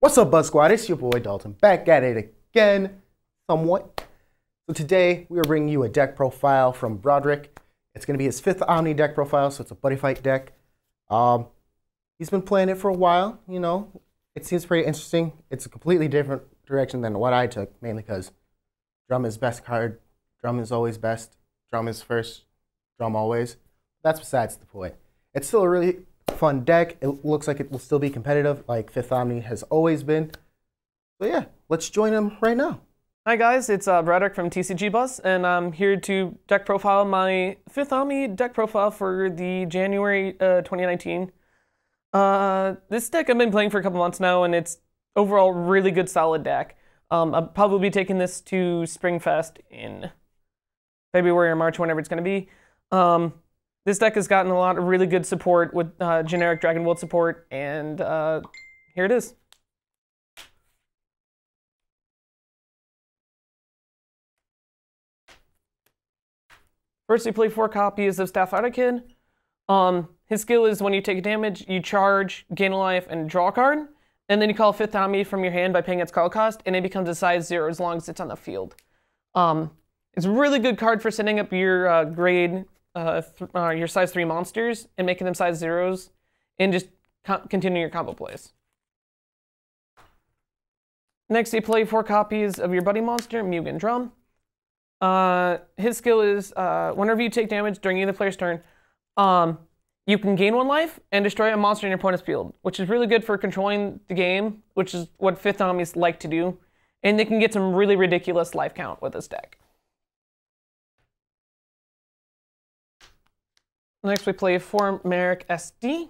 What's up, Buzz Squad? It's your boy Dalton, back at it again, somewhat. So today, we are bringing you a deck profile from Broderick. It's going to be his 5th Omni deck profile, so it's a Buddyfight deck. He's been playing it for a while, you know. It seems pretty interesting. It's a completely different direction than what I took, mainly because Drum is best card, Drum is always best, Drum is first, Drum always. That's besides the point. It's still a really fun deck. It looks like it will still be competitive, like 5th Omni has always been. So yeah, let's join him right now. Hi guys, it's Broderick from TCG Buzz, and I'm here to deck profile my 5th Omni deck profile for the January 2019. This deck I've been playing for a couple months now, and it's overall really good, solid deck. I'll probably be taking this to Springfest in February or March, whenever it's going to be. This deck has gotten a lot of really good support with generic Dragon World support, and here it is. First, you play 4 copies of Staff Kid. His skill is when you take damage, you charge, gain a life, and draw a card. And then you call 5th Omni from your hand by paying its call cost, and it becomes a size 0 as long as it's on the field. It's a really good card for setting up your your size 3 monsters and making them size 0s, and just continue your combo plays. Next, you play 4 copies of your buddy monster, Mugen Drum. His skill is whenever you take damage during either player's turn, you can gain 1 life and destroy a monster in your opponent's field, which is really good for controlling the game, which is what 5th Omnis like to do. And they can get some really ridiculous life count with this deck. Next, we play 4 Merrick SD.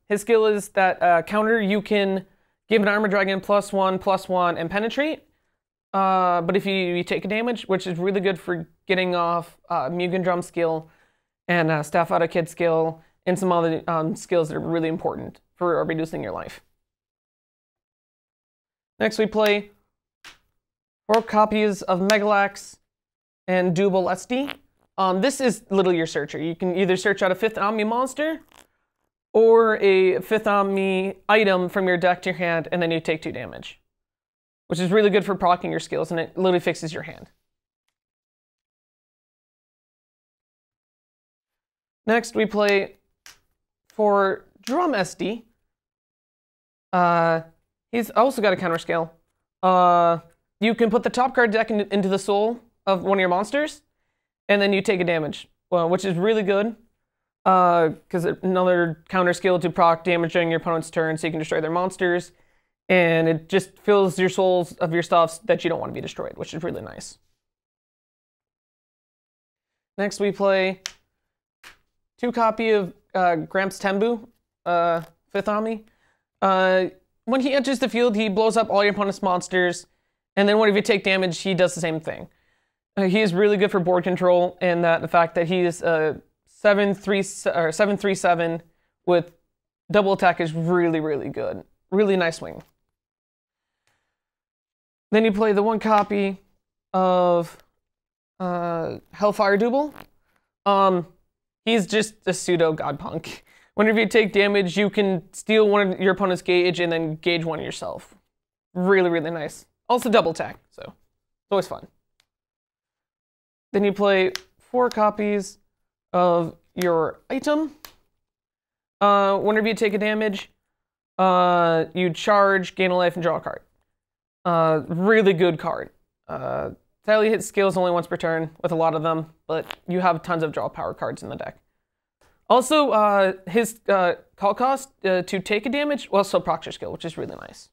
His skill is that counter, you can give an Armor Dragon +1/+1 and penetrate. But if you take a damage, which is really good for getting off Mugen Drum skill and Staff Kid skill, and some other skills that are really important for reducing your life. Next, we play 4 copies of Megalax and Doable SD. This is literally your searcher. You can either search out a 5th Omni monster or a 5th Omni item from your deck to your hand, and then you take 2 damage. Which is really good for proccing your skills, and it literally fixes your hand. Next, we play 4 Drum SD. He's also got a counter skill. You can put the top card deck into the soul of one of your monsters, and then you take a damage, which is really good, because another counter skill to proc damage during your opponent's turn, so you can destroy their monsters. And it just fills your souls of your stuffs that you don't want to be destroyed, which is really nice. Next, we play 2 copy of Gramps Tembu, 5th Omni. When he enters the field, he blows up all your opponent's monsters, and then whenever you take damage, he does the same thing. He is really good for board control, and the fact that he is 7/3/7 with double attack is really, really good. Really nice wing. Then you play the 1 copy of Hellfire Double. He's just a pseudo God Punk. Whenever you take damage, you can steal one of your opponent's gauge and then gauge one yourself. Really, really nice. Also double attack, so it's always fun. Then you play 4 copies of your item. Whenever you take a damage, you charge, gain a life, and draw a card. Really good card. Sadly, hit skills only once per turn with a lot of them, but you have tons of draw power cards in the deck. Also, his call cost to take a damage also procs your skill, which is really nice.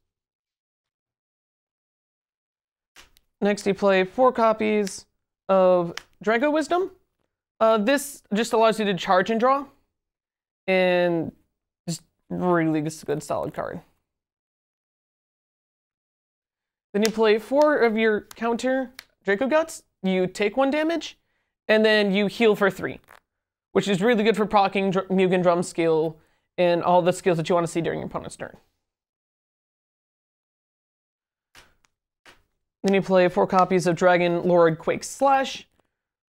Next, you play 4 copies of Drago Wisdom. This just allows you to charge and draw, and just really good, solid card. Then you play 4 of your counter Draco Guts. You take 1 damage, and then you heal for 3, which is really good for proccing Mugen Drum skill and all the skills that you want to see during your opponent's turn. Then you play 4 copies of Dragon Lord Quake Slash.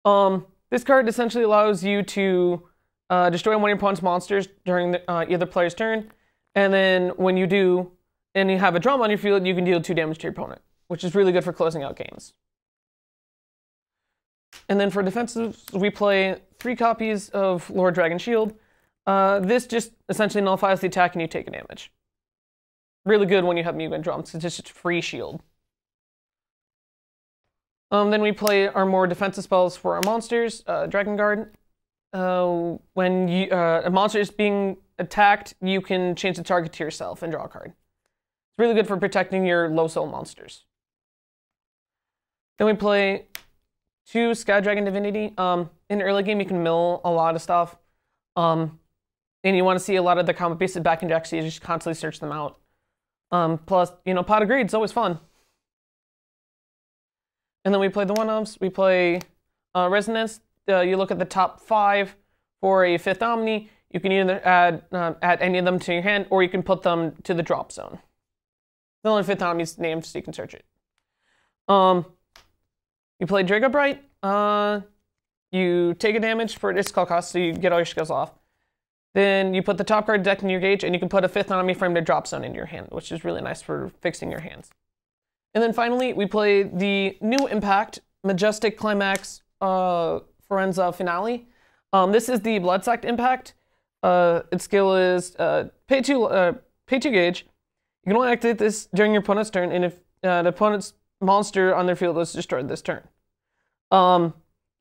This card essentially allows you to destroy one of your opponent's monsters during either player's turn, And then when you do, and you have a drum on your field, you can deal 2 damage to your opponent, which is really good for closing out games. And then for defensives, we play 3 copies of Lord Dragon Shield. This just essentially nullifies the attack and you take a damage. Really good when you have Mugen Drum, it's just free shield. Then we play our more defensive spells for our monsters. Dragon Guard. When a monster is being attacked, you can change the target to yourself and draw a card. It's really good for protecting your low soul monsters. Then we play 2 Sky Dragon Divinity. In the early game, you can mill a lot of stuff. And you want to see a lot of the combat-based backing decks, so you just constantly search them out. Plus, Pot of Greed is always fun. And then we play the 1-ofs. We play Resonance. You look at the top 5 for a 5th Omni. You can either add any of them to your hand, or you can put them to the drop zone. The only 5th Omni's named, so you can search it. You play Drago Bright. You take a damage for its call cost, so you get all your skills off. Then you put the top card deck in your gauge, and you can put a 5th Omni from the drop zone into your hand, which is really nice for fixing your hands. And then finally, we play the new Impact, Majestic Climax Forenza Finale. This is the Blood Sect Impact. Its skill is pay 2 gauge. You can only activate this during your opponent's turn, and if the opponent's monster on their field was destroyed this turn.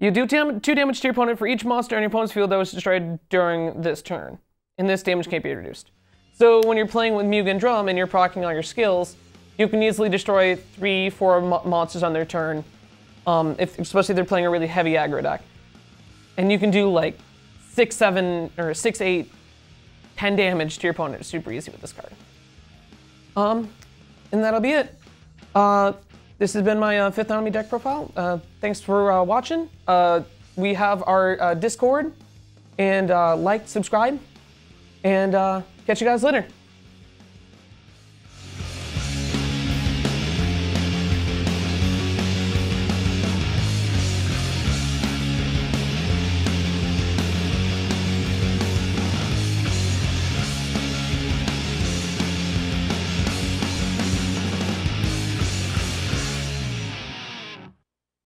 You do 2 damage to your opponent for each monster on your opponent's field that was destroyed during this turn. And this damage can't be reduced. So when you're playing with Mugen Drum and you're proccing all your skills, you can easily destroy 3-4 monsters on their turn, especially if they're playing a really heavy aggro deck. And you can do like 6, 7, or 6, 8, 10 damage to your opponent. It's super easy with this card. And that'll be it. This has been my 5th Omni deck profile. Thanks for watching. We have our Discord, and like, subscribe, and catch you guys later.